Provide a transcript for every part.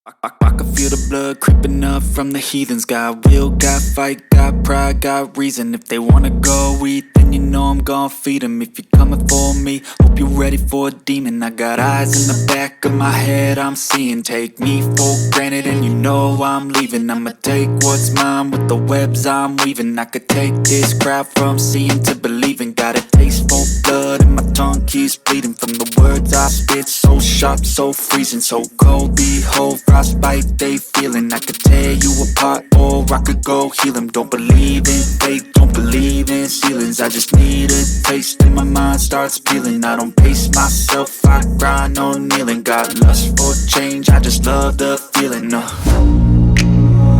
I can feel the blood creeping up from the heathens. Got will, got fight, got pride, got reason. If they wanna go eat, then you know I'm gon' feed them. If you're coming for me, hope you're ready for a demon. I got eyes in the back of my head, I'm seeing. Take me for granted and you know I'm leaving. I'ma take what's mine with the webs I'm weaving. I could take this crowd from seeing to believing. Got a taste for blood and my tongue keeps bleeding. From the words I spit, so sharp, so freezing. So cold, behold, frostbite they feeling. I could tear you apart or I could go heal them. Don't believe in fate, don't believe in ceilings. I just need a taste and my mind starts peeling. I don't pace myself, I grind on kneeling. Got lust for change, I just love the feeling.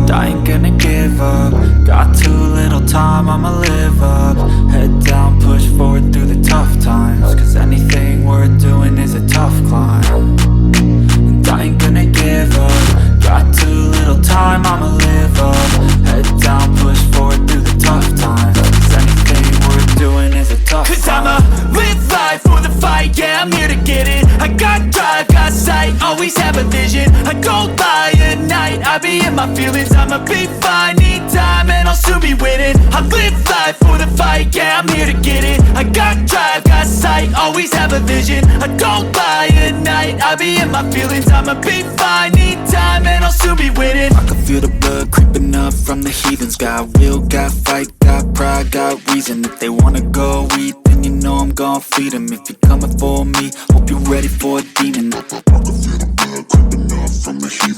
I ain't gonna give up. Got too little time, I'ma live up. Head down, push forward through the tough times. Cause anything worth doing is a tough climb. And I ain't gonna give up. Got too little time, I'ma live up. Head down, push forward through the tough times. Cause anything worth doing is a tough climb. Cause I'ma live life for the fight, yeah, I'm here to get it. I got drive, got sight, always have a vision. I don't lie at night, I be in my feelings. I'ma be fine, need time and I'll soon be winning. I live life for the fight, yeah, I'm here to get it. I got drive, got sight, always have a vision. I don't lie at night, I be in my feelings. I'ma be fine, need time and I'll soon be winning. I can feel the blood creeping up from the heathens. Got will, got fight, got pride, got reason. If they wanna go eat, then you know I'm gon' feed them. If you're coming for me, hope you're ready for a demon. I can feel the blood creeping up from the heathens.